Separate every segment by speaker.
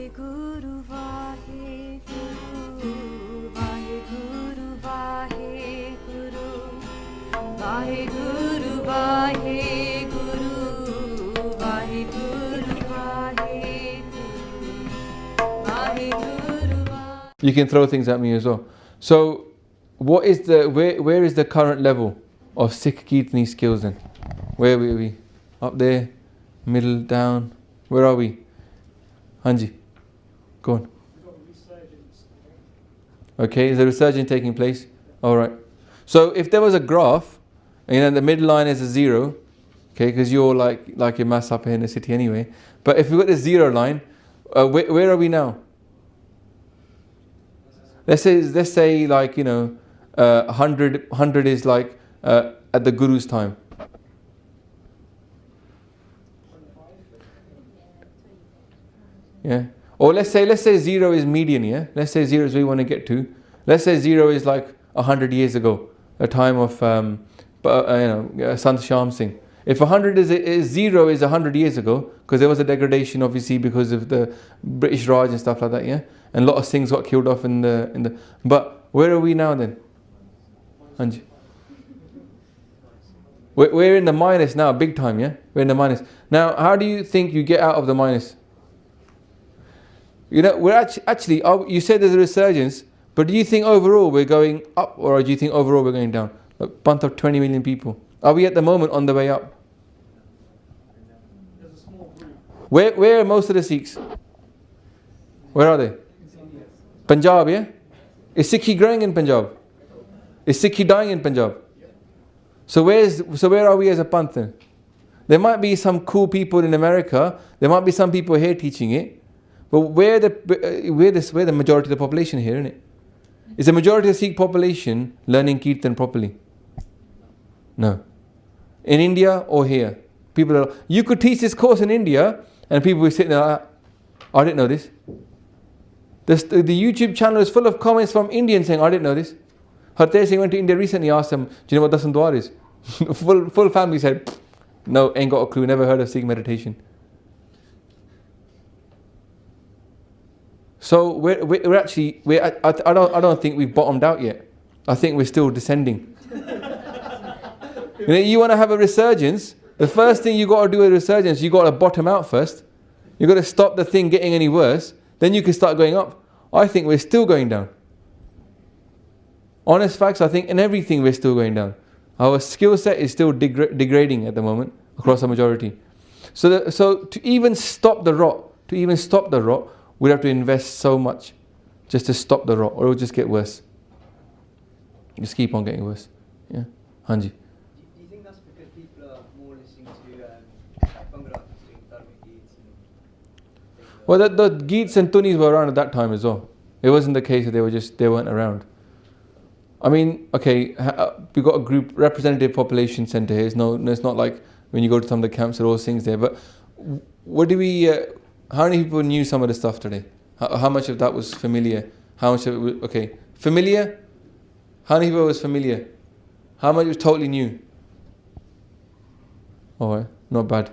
Speaker 1: Vaheguru, Vaheguru, Vaheguru, Vaheguru, Vaheguru, Vaheguru, Vaheguru, Vaheguru, Vaheguru.
Speaker 2: You can throw things at me as well. So, what is the where is the current level of Sikh Kirtani skills then? Where are we? Up there, middle, down. Where are we? Hanji, go on. Okay, is there resurgence taking place? All right. So if there was a graph, and the middle line is a 0, okay, because you're like your mass up here in the city anyway. But if we got the 0 line, where are we now? Let's say like 100 is like at the Guru's time. Yeah. Or let's say 0 is median, yeah? Let's say 0 is where we want to get to. Let's say 0 is like 100 years ago, a time of Sant Shyam Singh. If 100 is 0 is 100 years ago, because there was a degradation obviously because of the British Raj and stuff like that, yeah? And a lot of Singhs got killed off in the but where are we now then? Anji. We're in the minus now, big time, yeah? We're in the minus. Now, how do you think you get out of the minus? We're actually, you said there's a resurgence, but do you think overall we're going up, or do you think overall we're going down? A Panth of 20 million people. Are we at the moment on the way up?
Speaker 3: There's a small group.
Speaker 2: Where are most of the Sikhs? Where are they? Punjab, yeah? Is Sikhi growing in Punjab? Is Sikhi dying in Punjab? So where are we as a Panth then? There might be some cool people in America, there might be some people here teaching it, but we're the majority of the population here, isn't it? Is the majority of the Sikh population learning Kirtan properly? No. In India or here? You could teach this course in India and people will sit there like, I didn't know this. The YouTube channel is full of comments from Indians saying, I didn't know this. Harteh Singh went to India recently, asked them, do you know what Dasam Dwar is? full family said, no, ain't got a clue, never heard of Sikh meditation. So we're actually, I don't think we've bottomed out yet. I think we're still descending. You want to have a resurgence, the first thing you got to do with a resurgence, you got to bottom out first. You got to stop the thing getting any worse, then you can start going up. I think we're still going down. Honest facts, I think in everything we're still going down. Our skill set is still degrading at the moment across the majority. So to even stop the rot, we'd have to invest so much just to stop the rot, or it will just get worse. Just keep on getting worse. Yeah, Hanji.
Speaker 4: Do you think that's because people are more listening to Bhangra, dharmic Geets?
Speaker 2: Well, the Geets and Tunis were around at that time as well. It wasn't the case that they weren't around. I mean, okay, we've got a group representative population centre here. It's not like when you go to some of the camps, there are all things there. But how many people knew some of the stuff today? How much of that was familiar? How much of it was, familiar? How many people was familiar? How much was totally new? Alright, not bad.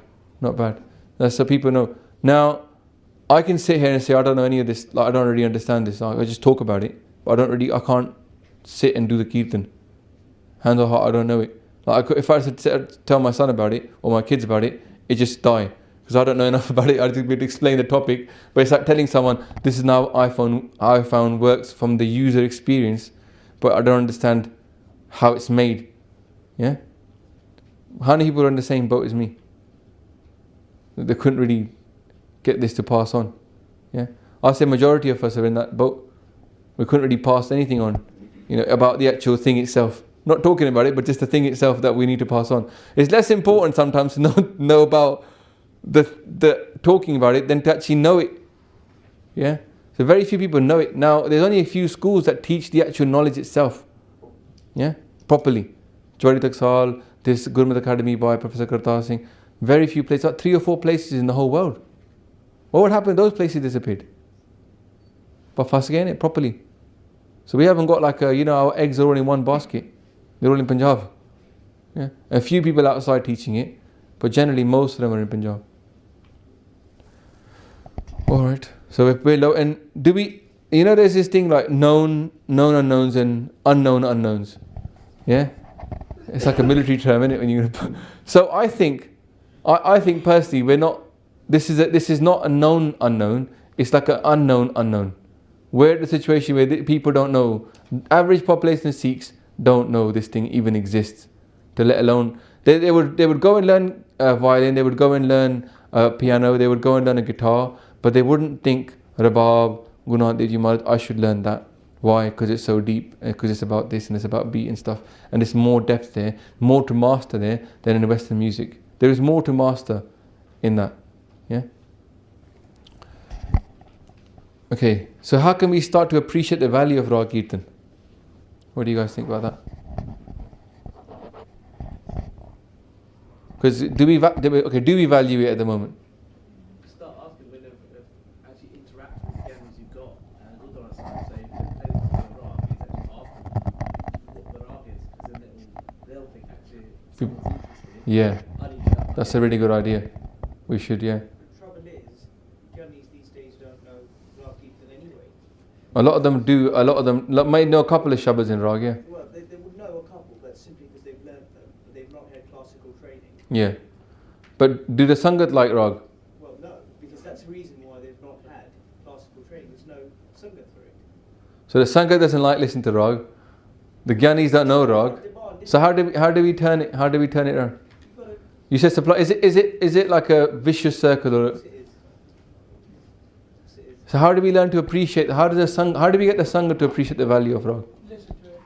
Speaker 2: That's so people know. Now, I can sit here and say, I don't know any of this, like, I don't really understand this. I just talk about it, but I can't sit and do the Kirtan. Hand on heart, I don't know it. Like if I tell my son about it, or my kids about it, it just die. Because I don't know enough about it, I just be able to explain the topic. But it's like telling someone, this is now I found works from the user experience, but I don't understand how it's made. Yeah? How many people are in the same boat as me? They couldn't really get this to pass on. Yeah? I'll say majority of us are in that boat. We couldn't really pass anything on, about the actual thing itself. Not talking about it, but just the thing itself that we need to pass on. It's less important sometimes to know about the talking about it than to actually know it. Yeah? So very few people know it. Now, there's only a few schools that teach the actual knowledge itself. Yeah? Properly. Jwari Taksal, this Gurmat Academy by Professor Kartar Singh. Very few places, about 3 or 4 places in the whole world. What would happen if those places disappeared? But fast again it properly. So we haven't got like our eggs are all in one basket. They're all in Punjab. Yeah? A few people outside teaching it, but generally most of them are in Punjab. Alright. So if we're low, and do we, there's this thing like known unknowns and unknown unknowns. Yeah? It's like a military term, isn't it? When you're gonna so I think personally, we're not, this is not a known unknown, it's like an unknown unknown. We're at the situation where people don't know, average population of Sikhs don't know this thing even exists. To let alone, they would go and learn violin, they would go and learn piano, they would go and learn a guitar, but they wouldn't think, Rabab, Gunat Dev Ji Maharaj, I should learn that. Why? Because it's so deep, because it's about this and it's about beat and stuff. And there's more depth there, more to master there than in Western music. There is more to master in that. Yeah? Okay, so how can we start to appreciate the value of Raag Kirtan? What do you guys think about that? Because do we value it at the moment?
Speaker 3: Start asking when they've actually interacted with the games you've got, and all the time say, play this to the Raag, is actually asking what the Raag is, because then they'll think actually someone's interested.
Speaker 2: Yeah,
Speaker 3: I need to know.
Speaker 2: that's a really good idea. We should, yeah.
Speaker 4: The trouble is, Gurnis these days don't know Raag Kirtan anyway.
Speaker 2: A lot of them do, might know a couple of shabads in Raag, yeah.
Speaker 4: Well, they would know a couple, but simply because they've learnt them, but they've not had classical training.
Speaker 2: Yeah. But do the Sangat like Raag?
Speaker 4: Well, no, because that's the reason why they've not had classical training. There's no Sangat for it.
Speaker 2: So the Sangat doesn't like listen to Raag. The Gyanis don't know Raag. So how do we turn it around?
Speaker 4: You've got to,
Speaker 2: You said supply. Is it like a vicious circle, or?
Speaker 4: yes, it is. Yes, it is.
Speaker 2: So how do we learn to appreciate? How do we get the Sangha to appreciate the value of Raag?
Speaker 5: Listen to it.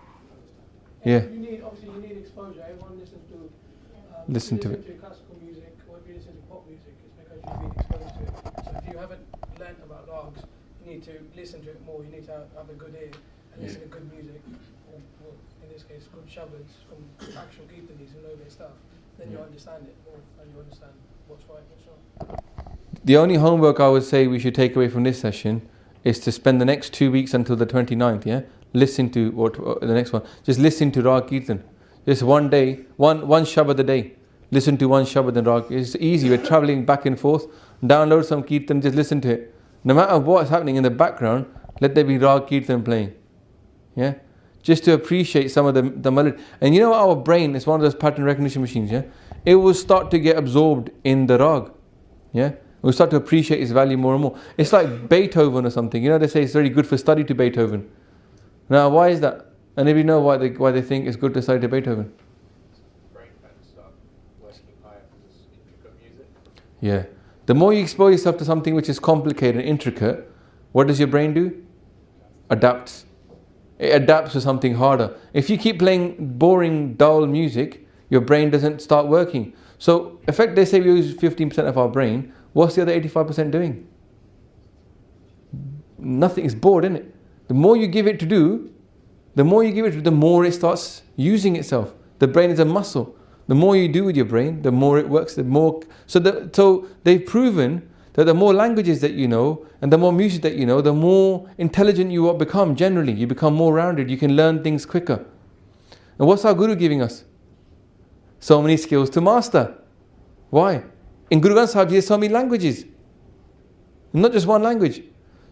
Speaker 2: Yeah.
Speaker 5: You need exposure. Everyone listens to.
Speaker 2: Listen to
Speaker 5: if you
Speaker 2: it.
Speaker 5: listen to classical music, or if you listen to pop music, it's because you've been exposed to it. So if you haven't learnt about rags, you need to listen to it more. You need to have a good ear and listen to good music, or in this case, good shabads from actual Kirtanis who know their stuff. Then you understand it more, and you understand what's right, what's wrong.
Speaker 2: The only homework I would say we should take away from this session is to spend the next 2 weeks until the 29th, yeah? Listen to the next one. Just listen to Raag Kirtan. Just one day, one Shabad a day. Listen to one Shabad and Raag. It's easy. We're traveling back and forth. Download some Kirtan, just listen to it. No matter what's happening in the background, let there be Raag Kirtan playing. Yeah? Just to appreciate some of the melody. And our brain is one of those pattern recognition machines, yeah? It will start to get absorbed in the Raag. Yeah? We'll start to appreciate its value more and more. It's like Beethoven or something. They say it's very good for study to Beethoven. Now, why is that? And if you know why they think it's good to study to Beethoven?
Speaker 3: Brain patterns start working higher because it's intricate music.
Speaker 2: Yeah. The more you expose yourself to something which is complicated and intricate, what does your brain do? Adapts. It adapts to something harder. If you keep playing boring, dull music, your brain doesn't start working. So, in fact, they say we use 15% of our brain. What's the other 85% doing? Nothing. It's bored, isn't it? The more you give it to do, the more it starts using itself. The brain is a muscle. The more you do with your brain, the more it works. So they've proven that the more languages that you know and the more music that you know, the more intelligent you will become generally. You become more rounded. You can learn things quicker. And what's our Guru giving us? So many skills to master. Why? In Guru Granth Sahib, there's so many languages. Not just one language.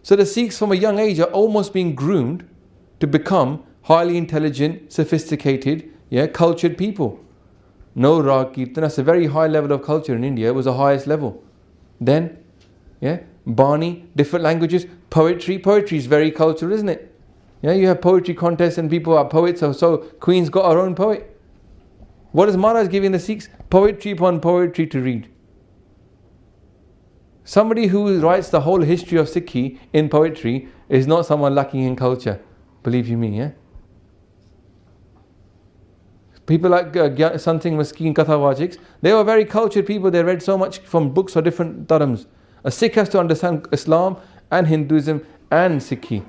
Speaker 2: So the Sikhs from a young age are almost being groomed to become highly intelligent, sophisticated, cultured people. No Raag Kirtan, that's a very high level of culture in India. It was the highest level. Then, Bani, different languages, poetry. Poetry is very cultural, isn't it? Yeah, you have poetry contests and people are poets. So Queen's got her own poet. What is Maharaj giving the Sikhs? Poetry upon poetry to read. Somebody who writes the whole history of Sikhi in poetry is not someone lacking in culture. Believe you me, yeah? People like Santing Maskeen Kathawachiks, they were very cultured people. They read so much from books or different dharams. A Sikh has to understand Islam and Hinduism and Sikhi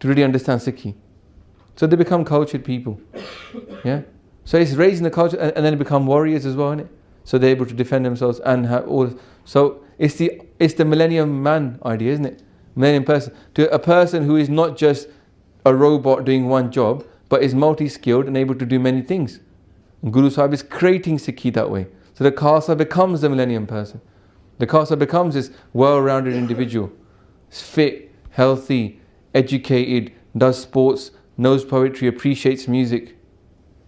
Speaker 2: to really understand Sikhi. So they become cultured people. Yeah? So it's raising the culture and then become warriors as well, isn't it? So they're able to defend themselves and have all. So it's the millennium man idea, isn't it? Millennium person. To a person who is not just a robot doing one job, but is multi-skilled and able to do many things. And Guru Sahib is creating Sikhi that way. So the Khalsa becomes the millennium person. The Khalsa becomes this well-rounded individual. is fit, healthy, educated, does sports, knows poetry, appreciates music.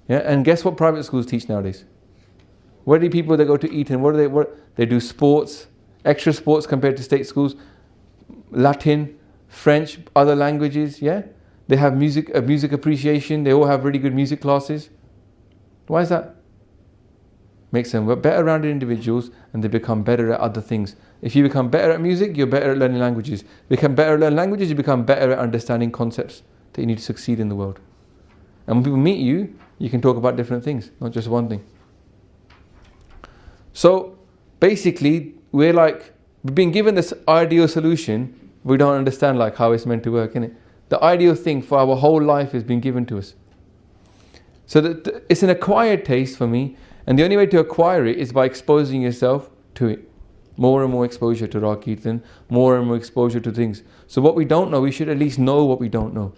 Speaker 2: Yeah, and guess what private schools teach nowadays? Where do people that go to eat and they do sports, extra sports compared to state schools, Latin, French, other languages, yeah? They have music appreciation, they all have really good music classes. Why is that? Makes them better rounded individuals and they become better at other things. If you become better at music, you're better at learning languages. Become better at learning languages, you become better at understanding concepts that you need to succeed in the world. And when people meet you, you can talk about different things, not just one thing. So basically, we've been given this ideal solution, we don't understand how it's meant to work, innit? The ideal thing for our whole life has been given to us. So that it's an acquired taste for me, and the only way to acquire it is by exposing yourself to it. More and more exposure to Raag Kirtan, more and more exposure to things. So what we don't know, we should at least know what we don't know.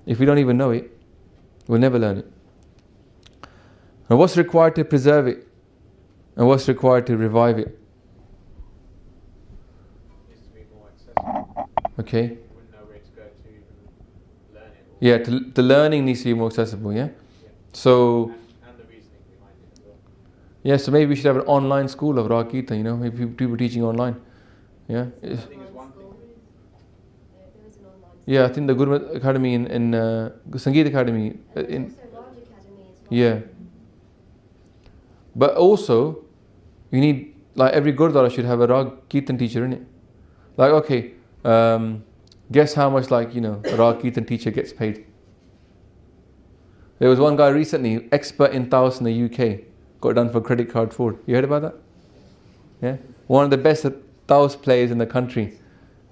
Speaker 2: If we don't even know it, we'll never learn it. And what's required to preserve it? And what's required to revive it?
Speaker 3: Needs to be more accessible.
Speaker 2: Okay.
Speaker 3: You wouldn't know where to go to even learn it.
Speaker 2: Yeah, the learning needs to be more accessible, yeah? So,
Speaker 3: And the reasoning behind it as well.
Speaker 2: yeah, so maybe we should have an online school of Raag Kirtan, maybe people teaching online. Yeah?
Speaker 3: I think it's one thing.
Speaker 6: There is an online school.
Speaker 2: Yeah, I think the Gurmat Academy in Sangeet Academy.
Speaker 6: And
Speaker 2: In,
Speaker 6: there's also Raag Academy as well.
Speaker 2: yeah. But also, you need, every Gurdwara should have a Raag Kirtan teacher in it. Okay, guess how much, a Raag Kirtan teacher gets paid? There was one guy recently, expert in taals in the UK, got done for credit card fraud. You heard about that? Yeah? One of the best taals players in the country.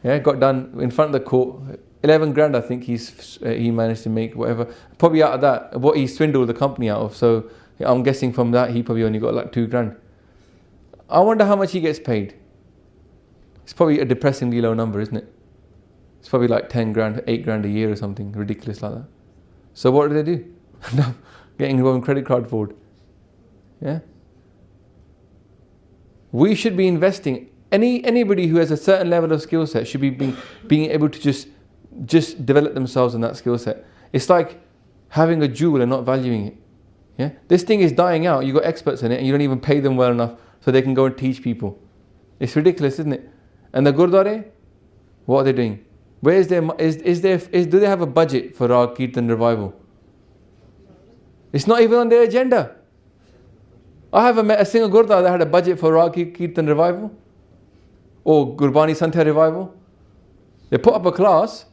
Speaker 2: Yeah, got done in front of the court. 11 grand, I think he managed to make, whatever. Probably out of that, what he swindled the company out of. So I'm guessing from that, he probably only got 2 grand. I wonder how much he gets paid. It's probably a depressingly low number, isn't it? It's probably 10 grand, 8 grand a year or something ridiculous like that. So what do they do? Getting involved in credit card fraud. Yeah? We should be investing. Anybody who has a certain level of skill set should be being able to just develop themselves in that skill set. It's like having a jewel and not valuing it. Yeah? This thing is dying out. You've got experts in it and you don't even pay them well enough so they can go and teach people. It's ridiculous, isn't it? And the Gurdwara, what are they doing? Where is do they have a budget for Raag Kirtan revival? It's not even on their agenda. I haven't met a single Gurdwara that had a budget for Raag Kirtan revival or Gurbani Santya revival. They put up a class.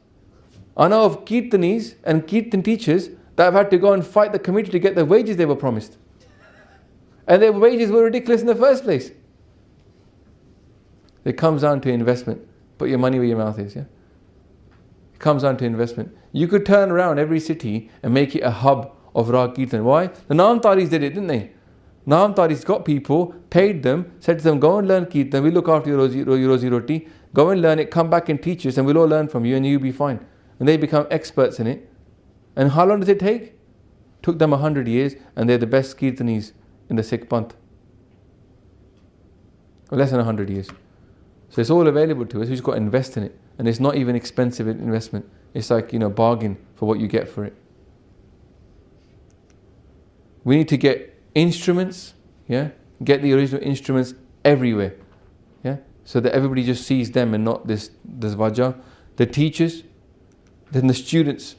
Speaker 2: I know of Kirtanis and Kirtan teachers that have had to go and fight the committee to get the wages they were promised. And their wages were ridiculous in the first place. It comes down to investment. Put your money where your mouth is, yeah? It comes down to investment. You could turn around every city and make it a hub of Raag Kirtan. Why? The Namtaris did it, didn't they? Namtaris got people, paid them, said to them, go and learn Kirtan, we look after your rozi roti, go and learn it, come back and teach us and we'll all learn from you and you'll be fine. And they become experts in it. And how long does it take? Took them 100 years and they're the best Kirtanis in the Sikh Panth. Less than 100 years. So it's all available to us, we just got to invest in it. And it's not even expensive investment. It's bargain for what you get for it. We need to get instruments, yeah? Get the original instruments everywhere, yeah? So that everybody just sees them and not this vajah. The teachers, then the students,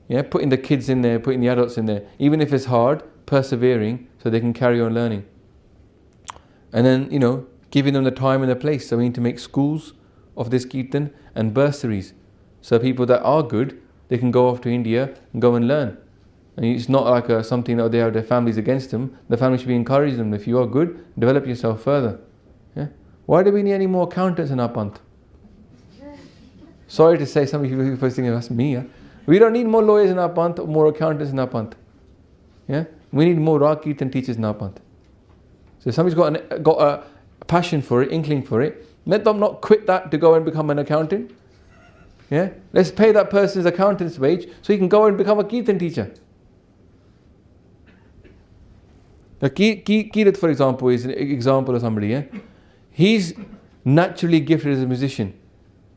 Speaker 2: yeah? Putting the kids in there, putting the adults in there. Even if it's hard, persevering so they can carry on learning. And then, giving them the time and the place. So we need to make schools of this Kirtan and bursaries. So people that are good, they can go off to India and go and learn. And it's not like something that they have their families against them. The family should be encouraging them. If you are good, develop yourself further. Yeah? Why do we need any more accountants in our Panth? Sorry to say, some people are thinking that's me. Yeah? We don't need more lawyers in our Panth or more accountants in our Panth. Yeah? We need more Raag Kirtan teachers in our Panth. So if somebody's got a passion for it, inkling for it, let them not quit that to go and become an accountant. Yeah? Let's pay that person's accountant's wage so he can go and become a Kirtan teacher. Now, Kirat, for example, is an example of somebody. Yeah? He's naturally gifted as a musician.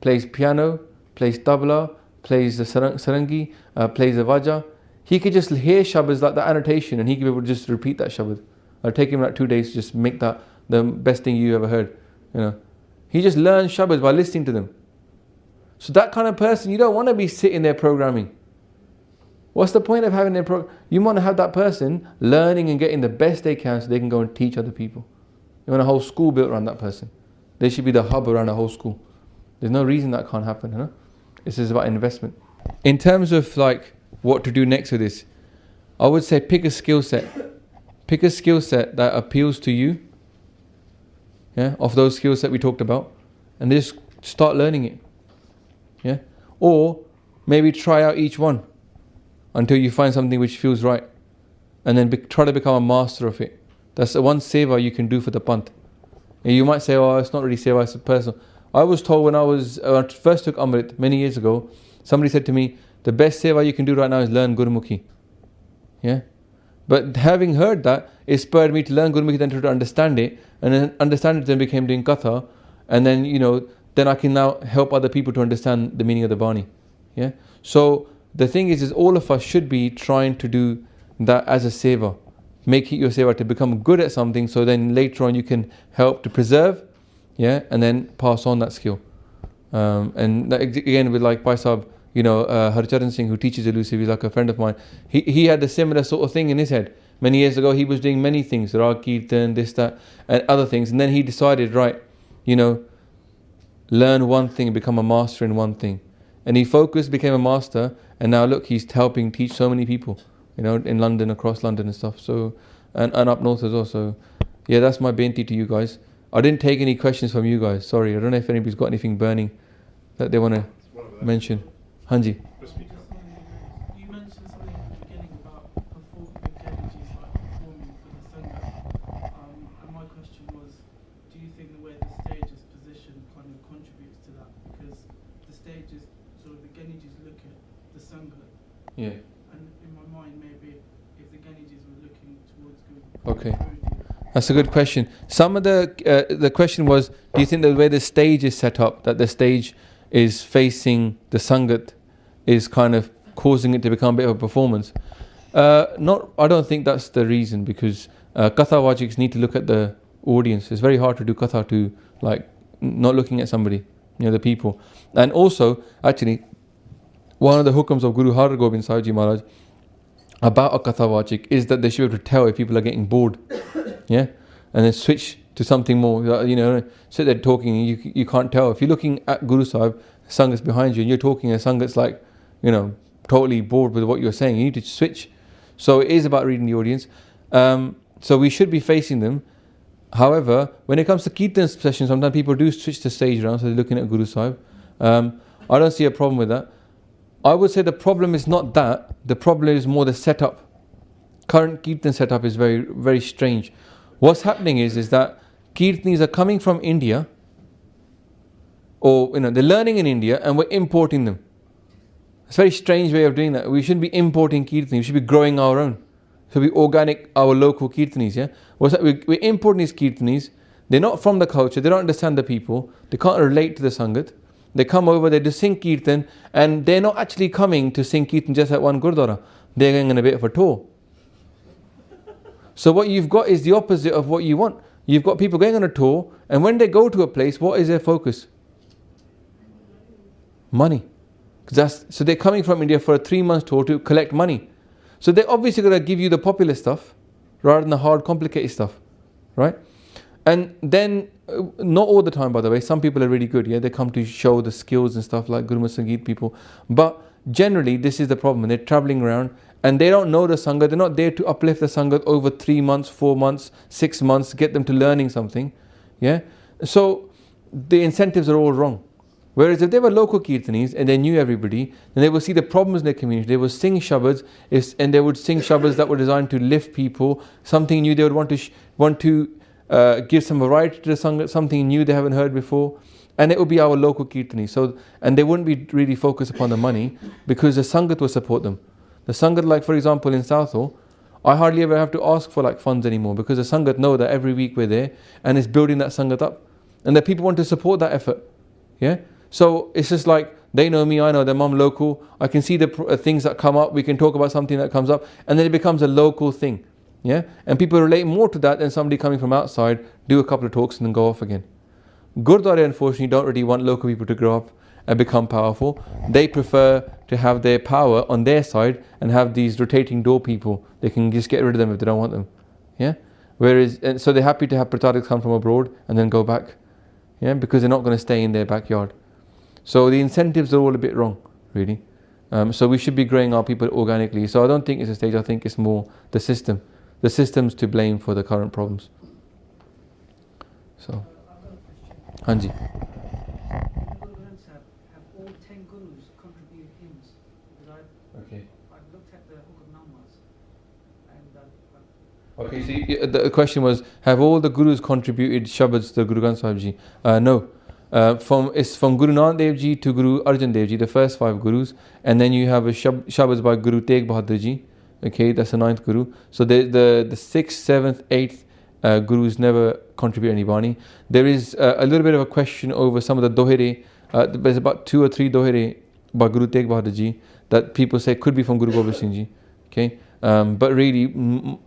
Speaker 2: Plays piano, plays tabla, plays the sarangi, plays the vaja. He could just hear shabads like the annotation and he could be able to just repeat that shabad. It'll take him like 2 days to just make that the best thing you ever heard. You know, he just learns shabads by listening to them. So that kind of person, you don't want to be sitting there programming. What's the point of having their program? You want to have that person learning and getting the best they can so they can go and teach other people. You want a whole school built around that person. They should be the hub around the whole school. There's no reason that can't happen, you know? This is about investment. In terms of like what to do next with this, I would say pick a skill set. Pick a skill set that appeals to you, yeah, of those skills that we talked about, and just start learning it. Yeah? Or maybe try out each one until you find something which feels right, and then try to become a master of it. That's the one seva you can do for the Panth. And you might say, oh, it's not really seva, it's personal. I was told when I first took Amrit many years ago, somebody said to me, the best seva you can do right now is learn Gurmukhi. Yeah? But having heard that, it spurred me to learn Gurmukhi, then to understand it, and then understand it, then became doing Katha, and then, you know, then I can now help other people to understand the meaning of the Bani. Yeah? So the thing is all of us should be trying to do that as a seva. Make it your seva to become good at something, so then later on you can help to preserve, yeah, and then pass on that skill. And that, again, with like Bhai Sahib, you know, Harcharan Singh, who teaches elusive, he's like a friend of mine. He had a similar sort of thing in his head. Many years ago, he was doing many things, Raag Kirtan, this, that, and other things. And then he decided, right, you know, learn one thing, become a master in one thing. And he focused, became a master, and now look, he's helping teach so many people, you know, in London, across London and stuff. So, and up north as well. So, yeah, that's my binti to you guys. I didn't take any questions from you guys. Sorry, I don't know if anybody's got anything burning that they want to mention. Hanji.
Speaker 5: You mentioned something at the beginning about performing for the Sangha. And my question was, do you think the way the stage is positioned kind of contributes to that? Because the stage is sort of the Ganijis look at the Sangha.
Speaker 2: Yeah.
Speaker 5: And in my mind, maybe if the Ganijis were looking towards Guru.
Speaker 2: Okay. That's a good question. Some of the question was, do you think the way the stage is set up, that the stage is facing the Sangat, is kind of causing it to become a bit of a performance? I don't think that's the reason, because Katha Vajiks need to look at the audience. It's very hard to do Katha to like not looking at somebody, you know, the people. And also, actually, one of the hukams of Guru Har Gobind Sahib Ji Maharaj about a Katha Vajik is that they should be able to tell if people are getting bored. Yeah, and then switch to something more. You know, sit there talking, you can't tell. If you're looking at Guru Sahib, Sangat's behind you, and you're talking, and Sangat's like, you know, totally bored with what you're saying, you need to switch. So it is about reading the audience. So we should be facing them. However, when it comes to Kirtan sessions, sometimes people do switch the stage around, so they're looking at Guru Sahib. I don't see a problem with that. I would say the problem is not that. The problem is more the setup. Current Kirtan setup is very, very strange. What's happening is that Kirtanis are coming from India, or, you know, they're learning in India, and we're importing them. It's a very strange way of doing that. We shouldn't be importing Kirtanis. We should be growing our own. So we organic our local Kirtanis. Yeah, what's that? We're importing these Kirtanis. They're not from the culture. They don't understand the people. They can't relate to the Sangat. They come over, they just sing Kirtan, and they're not actually coming to sing Kirtan just at one Gurdwara. They're going on a bit of a tour. So what you've got is the opposite of what you want. You've got people going on a tour, and when they go to a place, what is their focus? Money. So they're coming from India for a 3-month tour to collect money. So they're obviously going to give you the popular stuff rather than the hard, complicated stuff, right? And then, not all the time, by the way, some people are really good, yeah, they come to show the skills and stuff like Gurmat Sangeet people. But generally, this is the problem. They're traveling around and they don't know the Sangha. They're not there to uplift the Sangha over 3 months, 4 months, 6 months, get them to learning something, yeah. So the incentives are all wrong. Whereas if they were local Kirtanis and they knew everybody, then they would see the problems in their community. They would sing Shabads, and they would sing Shabads that were designed to lift people, something new they would want to give some variety to the Sangha, something new they haven't heard before. And it would be our local Kirtanis. So, and they wouldn't be really focused upon the money, because the Sangat will support them. The Sangat, like for example in Southall, I hardly ever have to ask for like funds anymore, because the Sangat know that every week we're there and it's building that Sangat up. And that people want to support that effort. Yeah? So it's just like They know me, I know them, I'm local. I can see the things that come up. We can talk about something that comes up, and then it becomes a local thing. Yeah, and people relate more to that than somebody coming from outside, do a couple of talks and then go off again. Gurdwara, unfortunately, don't really want local people to grow up and become powerful. They prefer to have their power on their side and have these rotating door people. They can just get rid of them if they don't want them. Yeah. Whereas, and so they're happy to have pratariks come from abroad and then go back. Yeah, because they're not going to stay in their backyard. So the incentives are all a bit wrong, really. So we should be growing our people organically. So I don't think it's a stage. I think it's more the system. The system's to blame for the current problems. So, Hanji.
Speaker 7: Gurus have all 10 gurus contributed hymns? Because I've looked at the Book of Numbers, and
Speaker 2: Okay, so the question was, have all the gurus contributed shabads to Guru Granth Sahib Ji? No. It's from Guru Nanak Dev Ji to Guru Arjan Dev Ji, the first 5 gurus, and then you have a shabads by Guru Tegh Bahadur Ji. Okay, that's the 9th guru. So the 6th, 7th, 8th gurus never contribute any bani. There is a little bit of a question over some of the dohere. There's about 2 or 3 dohere by Guru Tegh Bahadur Ji that people say could be from Guru Gobind Singh Ji. Okay, but really,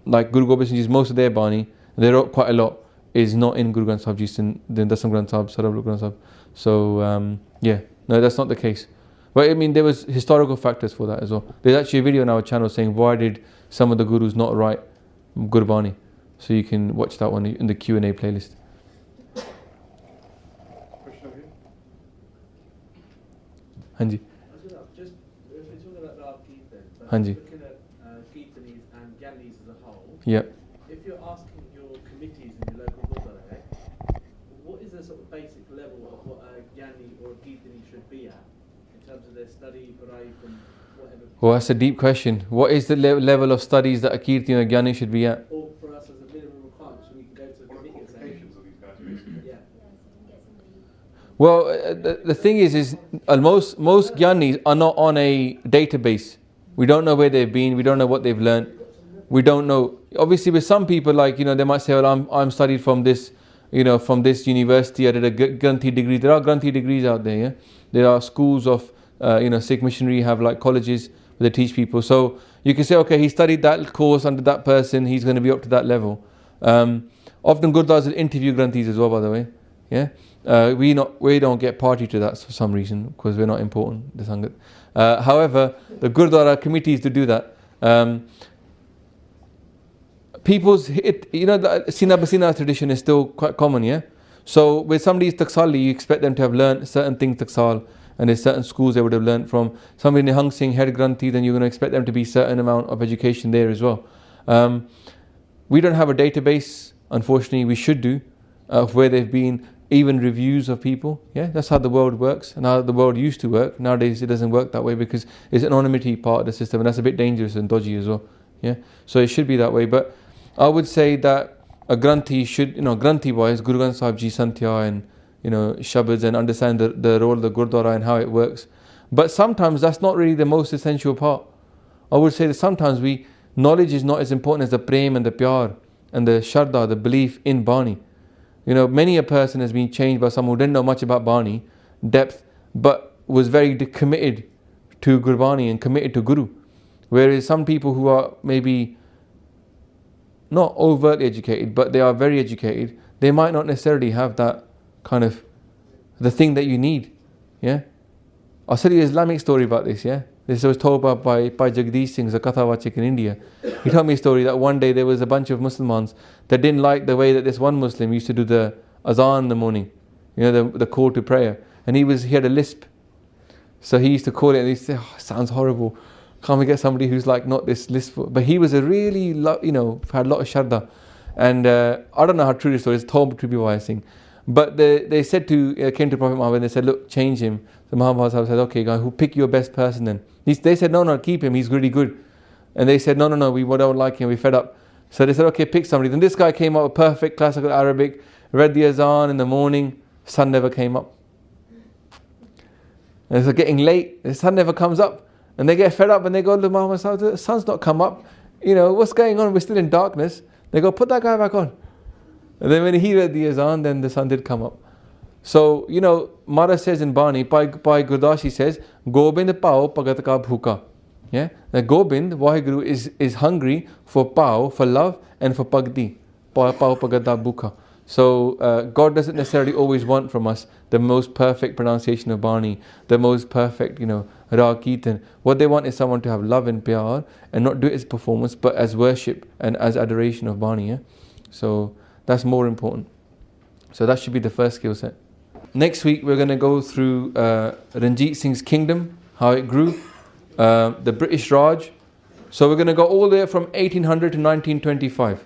Speaker 2: like Guru Gobind Singh Ji's, most of their bani, they wrote quite a lot, is not in Guru Granth Sahib Ji's, in the Dasam Granth Sahib, Sarab Granth Sahib. So yeah, no, that's not the case. But I mean, there was historical factors for that as well. There's actually a video on our channel saying why did some of the gurus not write Gurbani. So you can watch that one in the Q&A playlist.
Speaker 8: Question over here.
Speaker 2: Hanji.
Speaker 3: Just if we're talking about Raag Kirtan, but
Speaker 2: Hanji.
Speaker 3: looking at Kirtanis and Gyanis as a whole,
Speaker 2: Yeah.
Speaker 3: if you're asking your committees in your local gurdwara, what is the sort of basic level of what a Gyani or a Kirtani should be at in terms of their study, Parai, from whatever?
Speaker 2: Well, that's a deep question. What is the level of studies that a Kirti and a Gyani should be at?
Speaker 3: Or for us as a minimum requirement, so we can go to the
Speaker 8: What are the
Speaker 3: committee and say,
Speaker 8: qualifications of these guys, basically?
Speaker 3: yeah.
Speaker 2: Well, the thing is most Gyanis are not on a database. We don't know where they've been. We don't know what they've learned. We don't know. Obviously, with some people, like, they might say, well, I'm studied from this, from this university. I did a Granthi degree. There are Granthi degrees out there. Yeah, there are schools of, Sikh missionary have like colleges where they teach people. So you can say, okay, he studied that course under that person. He's going to be up to that level. Often Gurdwaras will interview Granthis as well, by the way. Yeah. We don't get party to that for some reason because we're not important, the Sangat. However, the Gurdwara committees to do that. People's the Sina Basina tradition is still quite common, yeah. So with somebody's taksali, you expect them to have learned certain things taksal, and there's certain schools they would have learned from. Somebody in Hang Singh head Granthi, then you're going to expect them to be certain amount of education there as well. We don't have a database, unfortunately. We should do of where they've been. Even reviews of people, yeah, that's how the world works and how the world used to work. Nowadays it doesn't work that way because it's an anonymity part of the system, and that's a bit dangerous and dodgy as well. Yeah, so it should be that way. But I would say that a Granthi should, Granthi wise, Guru Granth Sahib Ji Santya and Shabads, and understand the role of the Gurdwara and how it works. But sometimes that's not really the most essential part. I would say that sometimes knowledge is not as important as the prem and the pyar and the shraddha, the belief in Bani. Many a person has been changed by someone who didn't know much about Bani, depth, but was very committed to Gurbani and committed to Guru. Whereas some people who are maybe not overtly educated, but they are very educated, they might not necessarily have that kind of, the thing that you need. Yeah? I'll tell you an Islamic story about this, yeah? This was told by Jagdish Singh, a Kathawachik in India. He told me a story that one day there was a bunch of Muslims that didn't like the way that this one Muslim used to do the azan in the morning, the call to prayer. And he had a lisp. So he used to call it and he'd say, oh, it sounds horrible. Can't we get somebody who's like not this listful? But he was a really, had a lot of shraddha. And I don't know how true this story is, told to be by a thing. But they said came to Prophet Muhammad and they said, look, change him. So Muhammad said, okay, guys, who pick your best person then? They said, no, keep him, he's really good. And they said, no, we don't like him, we're fed up. So they said, okay, pick somebody. Then this guy came up with perfect classical Arabic, read the azan in the morning, sun never came up. And it's getting late, the sun never comes up. And they get fed up and they go to Muhammad, the sun's not come up. What's going on? We're still in darkness. They go, put that guy back on. And then when he read the azan, then the sun did come up. So, you know, Mara says in Bani, Pai Gurdashi says, Gobind pao pagat ka bhuka. Yeah? That Gobind, Waheguru, is hungry for pao, for love, and for pagdi. Pao pagat da bhuka. So, God doesn't necessarily always want from us the most perfect pronunciation of Bani, the most perfect, you know, Raag Kirtan. What they want is someone to have love and pyar and not do it as performance, but as worship and as adoration of Bani. Yeah? So, that's more important. So, that should be the first skill set. Next week, we're going to go through Ranjit Singh's kingdom, how it grew, the British Raj. So, we're going to go all the way from 1800 to 1925.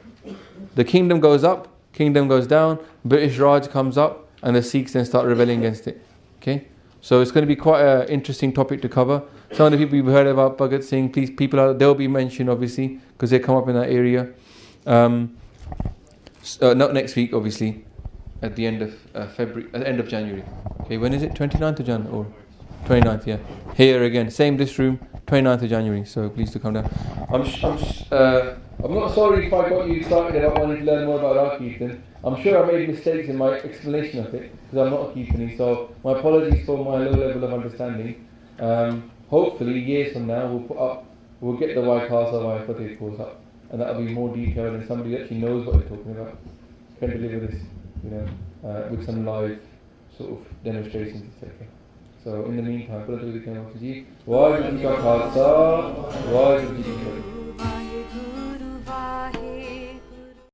Speaker 2: The kingdom goes up, kingdom goes down, British Raj comes up, and the Sikhs then start rebelling against it. Okay, so it's going to be quite an interesting topic to cover. Some of the people you've heard about Bhagat Singh, please, they'll be mentioned obviously because they come up in that area. Not next week, obviously, at the end of February, at the end of January. Okay, when is it? 29th of January or 29th? Yeah, here again, same this room, 29th of January. So please do come down. I'm not sorry if I got you excited about wanting to learn more about Raag Kirtan. I'm sure I made mistakes in my explanation of it because I'm not a Kirtani, so my apologies for my low level of understanding. Hopefully, years from now, we'll get the Y class or Y Fateh course up, and that'll be more detailed and somebody that actually knows what they're talking about can deliver this, you know, with some live sort of demonstrations, etc. So in the meantime, Panth, Waheguru Ji Ka Khalsa, Waheguru Ji Ki Fateh.